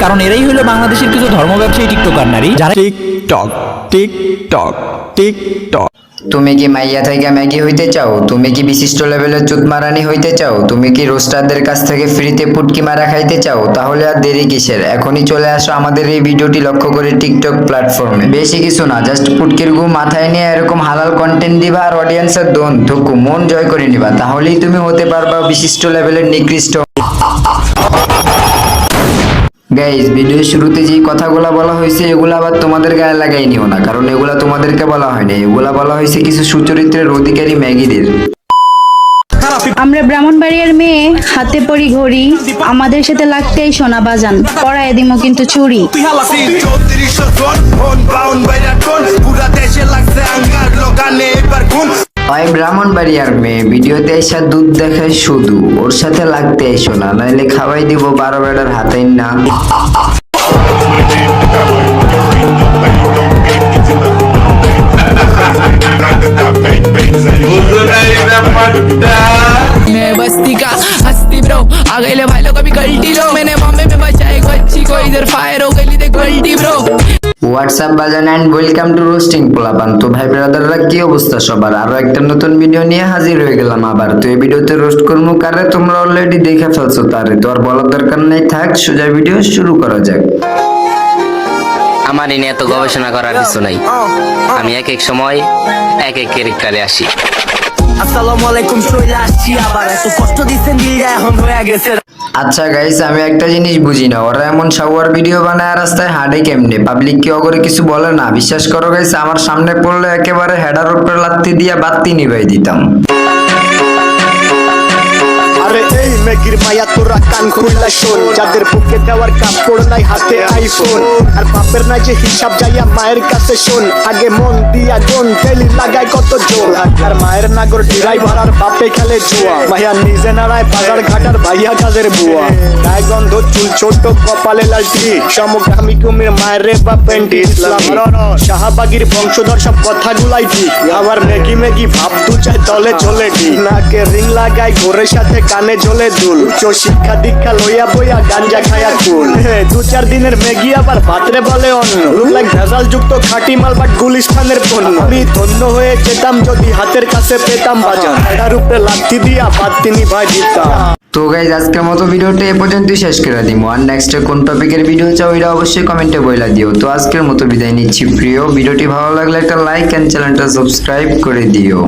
কারণ এরাই হলো বাংলাদেশের কিছু ধর্ম ব্যবসায়ী টিকটকার নারী যারা টিকটক টিকটক টিকটক। তুমি কি মাইয়া থেকে ম্যাগি হইতে চাও? তুমি কি বিশিষ্ট লেভেলের চুতমারানি হইতে চাও? তুমি কি রোস্টারদের কাছ থেকে ফ্রিতে পুটকি মারা খাইতে চাও? তাহলে আর দেরি কিসের? এখনই চলে আসো আমাদের এই ভিডিওটি লক্ষ্য করে টিকটক প্ল্যাটফর্মে। বেশি কিছু না, জাস্ট পুটকির গু মাথায় নিয়ে এরকম হালাল কন্টেন্ট দিবা আর অডিয়েন্সের দোন থুকু মন জয় করে নিবা, তাহলেই তুমি হতে পারবা বিশিষ্ট লেভেলের নিকৃষ্ট। গাইজ, ভিডিওর শুরুতে যে কথাগুলো বলা হয়েছে এগুলো আবার তোমাদের গায়ে লাগাই নিও না, কারণ এগুলা তোমাদেরকে বলা হয়নি, এগুলা বলা হয়েছে কিছু সুচরিত্রের অধিকারী ম্যাগিদের। আমরা ব্রাহ্মণবাড়িয়ার মেয়ে, হাতে পরি ঘড়ি, আমাদের সাথে লাগতেই সোনা বাজান, পড়ায় দিমো কিন্তু চুরি। ওই ব্রাহ্মণবাড়িয়ার মেয়ে ভিডিওতে এসে দুধ দেখায় শুধু, ওর সাথে লাগতে এসো না, নাইলে খাওয়াই দিব 12 বেড়ার হাতেই না। मैं बस्ती का हस्ती ब्रो आ गए ले भाई लोग अभी गलती लो मैंने बॉम्बे में बचाई गच्ची को इधर फायर हो गई देख गलती ब्रो। হোয়াটসঅ্যাপ বাজান এন্ড ওয়েলকাম টু রোস্টিং পোলাপান। তো ভাই ব্রাদাররা, কি অবস্থা সবার? আরো একটা নতুন ভিডিও নিয়ে হাজির হয়ে গেলাম আবার। তো এই ভিডিওতে রোস্ট করবো কারে তোমরা অলরেডি দেখে ফেলছো, তারে তো আর বলার দরকার নেই, থাক সোজা ভিডিও শুরু করা যাক। আমার এ নিয়ে এত গবেষণা করার কিছু নাই, আমি এক এক সময় এক এক ক্যারেক্টারে আসি। আসসালামু আলাইকুম, চলে আসছি আবার, এত কষ্ট দিচ্ছেন দিলে এখন হয়ে গেছে। আচ্ছা গাইস, আমি একটা জিনিস বুঝি না, ওরা এমন শাওয়ার ভিডিও বানায় রাস্তায় হাঁটে কেমনে? পাবলিক কি অগরে কিছু বলে না? বিশ্বাস করো গাইস, আমার সামনে পড়লে একেবারে হেডার উপরে লাত্তি দিয়া বাত্তি নিভাই দিতাম। আরে এই মেগির মায়া তোরা কান খুললা শোন, যাদের বুকে দেওয়ার কাপড় নাই হাতে আইফোন, আর বাপের নাই যে হিসাব যাইয়া মায়ের কাছে শোন, আগে মন দিয়া গুন তেলি লাগায় কত জোর, আর মায়ের নাগর ড্রাইভার আর বাপে খেলে জুয়া, মায়া নিজে নাড়ায় বাজার ঘাটার ভাইয়া কাজের বুয়া, গায়ে গন্ধ চুল ছোট কপালে লালটি, সমকামী কুমির মায়ের রে বা পেন্টি ইসলাম শাহবাগীর বংশধর সব কথাগুলাই ঠিক, আবার মেগি মেগি ভাব দু চাই তলে চলে ঠিক, নাকে রিং লাগায় ঘোরের সাথে কানে জ্বলে দুল, উচ্চ শিক্ষা দীক্ষা লইয়া বইয়া গাঞ্জা খায়া কুল, 2-4 দিনের মেগি আবার ভাতরে বলে অন্য, লুক লাইক ভেজাল যুক্ত খাঁটি মাল বাট গুলিস্তানের পণ্য, আমি ধন্য হয়ে যেতাম যদি হাতের কাছে পেতাম বাজার, এটার উপরে লাথি দিয়া বাত্তি নিভাই দিতাম। তো গাইজ, আজকের মতো ভিডিওটা এ পর্যন্তই শেষ করে দিব। আর নেক্সট কোন টপিকের ভিডিও চাও এটা অবশ্যই কমেন্টে বইলা দিও। তো আজকের মতো বিদায় নিচ্ছি প্রিয়। ভিডিওটি ভালো লাগলে একটা লাইক এন্ড চ্যানেলটা সাবস্ক্রাইব করে দিও।